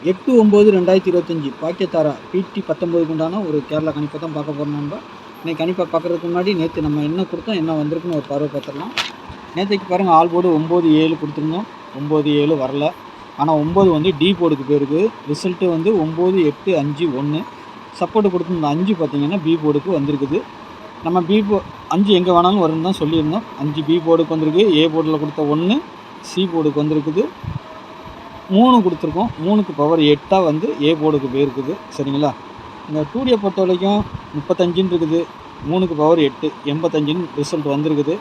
8/9/2025 பாக்கியத்தாரா PT 19க்கு உண்டான ஒரு கேரளா கணிப்பை தான் பார்க்க போகிறோம். நம்ம இன்னைக்கு கணிப்பை பார்க்குறதுக்கு முன்னாடி நேற்று நம்ம என்ன கொடுத்தோம், என்ன வந்திருக்குன்னு ஒரு பார்வை பார்த்துடலாம். நேற்றுக்கு பாருங்கள், ஆல் போர்டு 9/7 கொடுத்துருந்தோம். 9/7 வரல. ஆனால் 9 வந்து டி போர்டுக்கு போயிருக்கு. ரிசல்ட்டு வந்து 9/8/5/1. சப்போர்ட்டு கொடுத்துருந்த 5 பார்த்தீங்கன்னா பி போர்டுக்கு வந்திருக்குது. நம்ம 5 எங்கே வேணாலும் வரும்னு தான் சொல்லியிருந்தோம். 5 பி போர்டுக்கு வந்திருக்கு. ஏ போர்டில் கொடுத்த 1 சி போர்டுக்கு வந்திருக்குது. 3 கொடுத்துருக்கோம். 3க்கு பவர் 8 வந்து ஏ போர்டுக்கு போயிருக்குது. சரிங்களா? இந்த 2Dயை பொறுத்த வரைக்கும் 35 இருக்குது. 3க்கு பவர் 8 85 ரிசல்ட் வந்திருக்குது.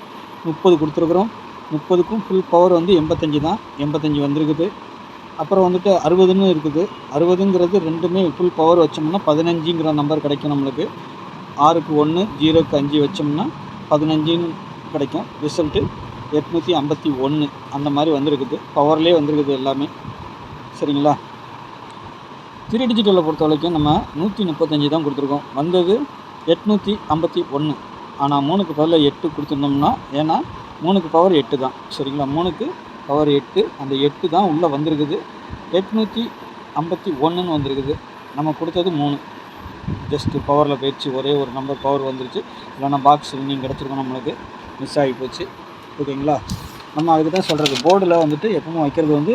30 கொடுத்துருக்குறோம். 30க்கும் ஃபுல் பவர் வந்து 85 தான். 85 வந்திருக்குது. அப்புறம் வந்துட்டு 60ன்னு இருக்குது. 60ங்கிறது ரெண்டுமே ஃபுல் பவர் வச்சோம்னா 15ங்கிற நம்பர் கிடைக்கும் நம்மளுக்கு. 6க்கு 1 0க்கு 5 வச்சோம்னா 15ன்னு கிடைக்கும். ரிசல்ட்டு 851 அந்த மாதிரி வந்திருக்குது. பவர்லேயே வந்திருக்குது எல்லாமே. சரிங்களா? 3 டிஜிட்டலை பொறுத்த வரைக்கும் நம்ம 135 தான் கொடுத்துருக்கோம். வந்தது 851. ஆனால் 3க்கு பவரில் 8 கொடுத்துருந்தோம்னா, ஏன்னா 3க்கு பவர் 8 தான். சரிங்களா? 3க்கு பவர் 8, அந்த 8 தான் உள்ளே வந்திருக்குது. 851ன்னு வந்திருக்குது. நம்ம கொடுத்தது 3. ஜஸ்ட்டு பவரில் போயிடுச்சு. ஒரே ஒரு நம்பர் பவர் வந்துருச்சு. இல்லைன்னா பாக்ஸ் இன்னும் கிடச்சிருக்கோம், நம்மளுக்கு மிஸ் ஆகி போச்சு. ஓகேங்களா? நம்ம அதுக்கு தான் சொல்கிறது, போர்டில் வந்துட்டு எப்பவுமே வைக்கிறது வந்து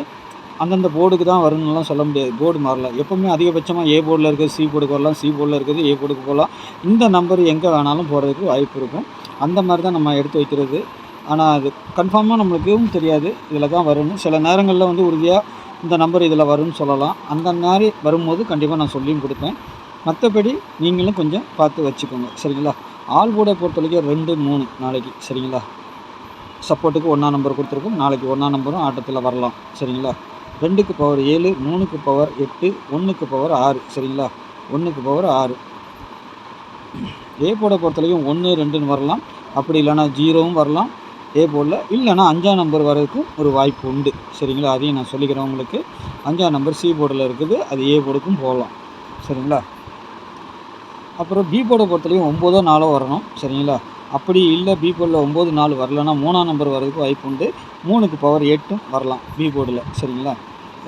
அந்தந்த போர்டுக்கு தான் வரும்னுலாம் சொல்ல முடியாது. போர்டு மாறல. எப்போவுமே அதிகபட்சமாக ஏ போர்டில் இருக்கிறது சி போர்டுக்கு வரலாம், சி போர்டில் இருக்கிறது ஏ போர்டுக்கு போகலாம். இந்த நம்பர் எங்கே வேணாலும் போகிறதுக்கு வாய்ப்பு இருக்கும். அந்த மாதிரி தான் நம்ம எடுத்து வைக்கிறது. ஆனால் அது கன்ஃபார்மாக நம்மளுக்கும் தெரியாது இதில் தான் வரும்னு. சில நேரங்களில் வந்து உறுதியாக இந்த நம்பர் இதில் வரும்னு சொல்லலாம். அந்த மாதிரி வரும்போது கண்டிப்பாக நான் சொல்லியும் கொடுப்பேன். மற்றபடி நீங்களும் கொஞ்சம் பார்த்து வச்சுக்கோங்க. சரிங்களா? ஆல் போர்டை பொறுத்த வரைக்கும் 2, 3 நாளைக்கு. சரிங்களா? சப்போர்ட்டுக்கு 1ஆம் நம்பர் கொடுத்துருக்கோம். நாளைக்கு 1ஆம் நம்பரும் ஆட்டத்தில் வரலாம். சரிங்களா? 2க்கு பவர் 7, 3க்கு பவர் 8, 1க்கு பவர் 6. சரிங்களா? 1க்கு பவர் 6. ஏ போர்டை பொறுத்தவரைக்கும் 1, 2ன்னு வரலாம். அப்படி இல்லைனா 0வும் வரலாம் ஏ போர்டில். இல்லைனா 5ஆம் நம்பர் வர்றதுக்கும் ஒரு வாய்ப்பு உண்டு. சரிங்களா? அதையும் நான் சொல்லிக்கிறேன் உங்களுக்கு. 5ஆம் நம்பர் சி போர்டில் இருக்குது. அது ஏ போர்டுக்கும் போகலாம். சரிங்களா? அப்புறம் பி போர்டை பொறுத்தவரைக்கும் 9, 4 வரணும். சரிங்களா? அப்படி இல்லை பி போர்டில் 9, 4 வரலன்னா 3ஆம் நம்பர் வர்றதுக்கு வாய்ப்பு உண்டு. 3க்கு பவர் 8ம் வரலாம் பி போர்டில். சரிங்களா?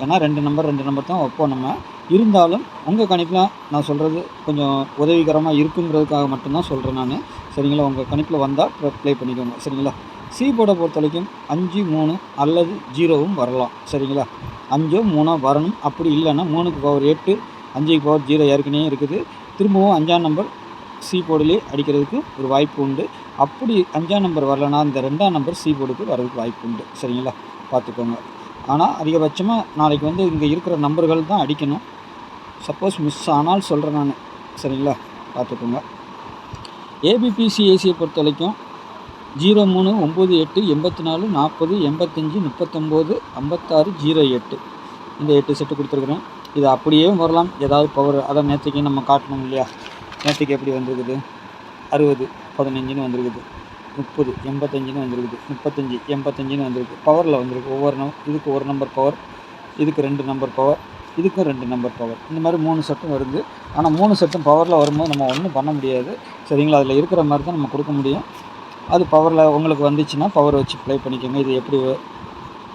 ஏன்னா 2 நம்பர் தான் வைப்போம் நம்ம. இருந்தாலும் உங்கள் கணிப்பில் நான் சொல்கிறது கொஞ்சம் உதவிகரமாக இருக்குங்கிறதுக்காக மட்டும்தான் சொல்கிறேன் நான். சரிங்களா? உங்கள் கணிப்பில் வந்தால் ப்ளே பண்ணிக்கோங்க. சரிங்களா? சி போர்டை பொறுத்த வரைக்கும் 5, 3 அல்லது 0வும் வரலாம். சரிங்களா? 5, 3 வரணும். அப்படி இல்லைன்னா 3க்கு பவர் 8, 5க்கு பவர் 0 ஏற்கனவே இருக்குது. திரும்பவும் 5ஆம் நம்பர் சி போர்டிலே அடிக்கிறதுக்கு ஒரு வாய்ப்பு உண்டு. அப்படி 5ஆம் நம்பர் வரலன்னா இந்த 2ஆம் நம்பர் சி போர்டுக்கு வர்றதுக்கு வாய்ப்பு உண்டு. சரிங்களா? பார்த்துக்கோங்க. ஆனால் அதிகபட்சமாக நாளைக்கு வந்து இங்கே இருக்கிற நம்பர்கள் தான் அடிக்கணும். சப்போஸ் மிஸ் ஆனால் சொல்கிறேன் நான். சரிங்களா? பார்த்துக்கோங்க. ஏபிபிசிஏசியை பொறுத்த வரைக்கும் 03, 98, 84, 40, 85, 39, 56, 08 இந்த 8 செட்டு கொடுத்துருக்குறேன். இது அப்படியே வரலாம். ஏதாவது பவர், அதான் நேற்றுக்கு நம்ம காட்டணும் இல்லையா? நேற்றுக்கு எப்படி வந்திருக்குது? 60, 15ன்னு வந்திருக்குது. 30, 85ன்னு வந்திருக்குது. 35, 85ன்னு வந்திருக்கு. பவரில் வந்திருக்கு. ஒவ்வொரு இதுக்கு ஒரு நம்பர் பவர், இதுக்கு 2 நம்பர் பவர், இதுக்கும் 2 நம்பர் பவர். இந்த மாதிரி 3 செட்டும் வருது. ஆனால் 3 செட்டும் பவரில் வரும்போது நம்ம ஒன்றும் பண்ண முடியாது. சரிங்களா? அதில் இருக்கிற மாதிரி தான் நம்ம கொடுக்க முடியும். அது பவரில் உங்களுக்கு வந்துச்சுன்னா பவர் வச்சு ப்ளே பண்ணிக்கோங்க. இது எப்படி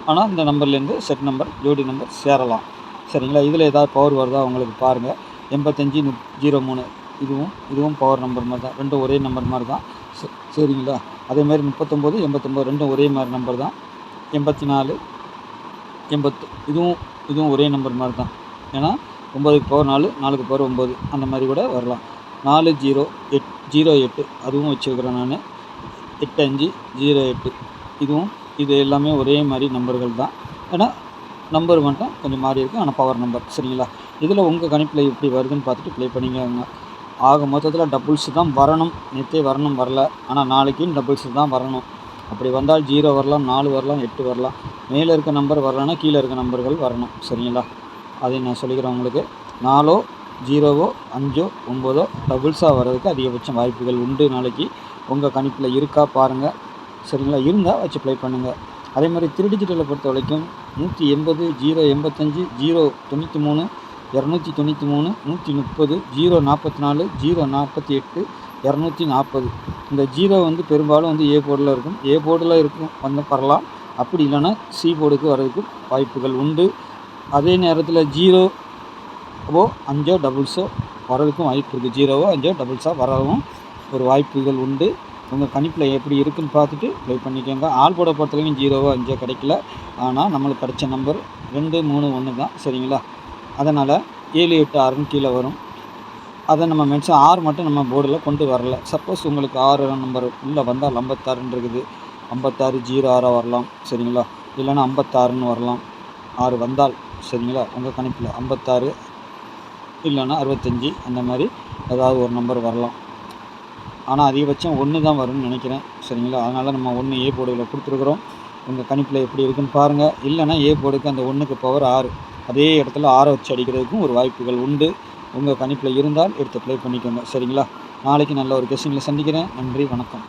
ஆனால் இந்த நம்பர்லேருந்து செட் நம்பர், ஜோடி நம்பர் சேரலாம். சரிங்களா? இதில் ஏதாவது பவர் வருதா உங்களுக்கு பாருங்கள். 85, 03 இதுவும் பவர் நம்பர் மாதிரி தான். ரெண்டும் ஒரே நம்பர் மாதிரி தான். சரிங்களா? அதேமாதிரி 39, 89 ரெண்டும் ஒரே மாதிரி நம்பர் தான். 84, 80 இதுவும் ஒரே நம்பர் மாதிரி தான். ஏன்னா 9க்கு பவர் 4, 4க்கு பவர் 9 அந்த மாதிரி கூட வரலாம். 4008 அதுவும் வச்சுருக்கிறேன் நான். 8508 இது எல்லாமே ஒரே மாதிரி நம்பர்கள் தான். ஏன்னா நம்பர் மட்டும் கொஞ்சம் மாறி இருக்குது. ஆனால் பவர் நம்பர். சரிங்களா? இதில் உங்கள் கணிப்பில் எப்படி வருதுன்னு பார்த்துட்டு ப்ளே பண்ணிக்கோங்க. ஆக மொத்தத்தில் டபுள்ஸ் தான் வரணும். நேற்றே வரணும், வரல. ஆனால் நாளைக்கும் டபுள்ஸ் தான் வரணும். அப்படி வந்தால் 0 வரலாம், 4 வரலாம், 8 வரலாம். மேலே இருக்க நம்பர் வரலன்னா கீழே இருக்க நம்பர்கள் வரணும். சரிங்களா? அதையும் நான் சொல்லிக்கிறேன் உங்களுக்கு. 4, 0, 5, 9 டபுள்ஸாக வர்றதுக்கு அதிகபட்சம் வாய்ப்புகள் உண்டு. நாளைக்கு உங்கள் கணிப்பில் இருக்கா பாருங்கள். சரிங்களா? இருந்தால் வச்சு ப்ளே பண்ணுங்கள். அதே மாதிரி 3 டிஜிட்டலை பொறுத்த வரைக்கும் 180, 085, 093, 293, 130, 044, 048, 240 இந்த 0 வந்து பெரும்பாலும் வந்து ஏ போர்டில் இருக்கும். ஏ போர்டில் இருக்கும் வந்து வரலாம். அப்படி இல்லைன்னா சி போர்டுக்கு வர்றதுக்கு வாய்ப்புகள் உண்டு. அதே நேரத்தில் 0 அப்போது 5 டபுள்ஸோ வரதுக்கும் வாய்ப்பு இருக்குது. 0வோ 5 டபுள்ஸாக வரவும் ஒரு வாய்ப்புகள் உண்டு. உங்கள் கணிப்பில் எப்படி இருக்குதுன்னு பார்த்துட்டு ப்ளே பண்ணிக்கோங்க. ஆல் போர்டை பொறுத்தவரைக்கும் 0வோ 5 கிடைக்கல. ஆனால் நம்மளுக்கு கிடைச்ச நம்பர் 2 3 1 தான். சரிங்களா? அதனால் 7 8 6ன்னு கீழே வரும். அதை நம்ம மென்ஷன் 6 மட்டும் நம்ம போர்டில் கொண்டு வரல. சப்போஸ் உங்களுக்கு 6 நம்பர் உள்ளே வந்தால் 56ன்னு இருக்குது, 56 06 வரலாம். சரிங்களா? இல்லைன்னா 56ன்னு வரலாம். 6 வந்தால் சரிங்களா? உங்கள் கணிப்பில் 56 இல்லைன்னா 65 அந்த மாதிரி ஏதாவது ஒரு நம்பர் வரலாம். ஆனால் அதிகபட்சம் 1 தான் வரும்னு நினைக்கிறேன். சரிங்களா? அதனால் நம்ம 1 ஏ போர்டில் கொடுத்துருக்குறோம். உங்கள் கணிப்பில் எப்படி இருக்குன்னு பாருங்கள். இல்லைன்னா ஏ போர்டுக்கு அந்த 1க்கு பவர் 6 அதே இடத்துல 6 வச்சு அடிக்கிறதுக்கும் ஒரு வாய்ப்புகள் உண்டு. உங்கள் கணிப்பில் இருந்தால் எடுத்து ப்ளே பண்ணிக்கோங்க. சரிங்களா? நாளைக்கு நல்ல ஒரு கெஸ்ஸிங்கில் சந்திக்கிறேன். நன்றி, வணக்கம்.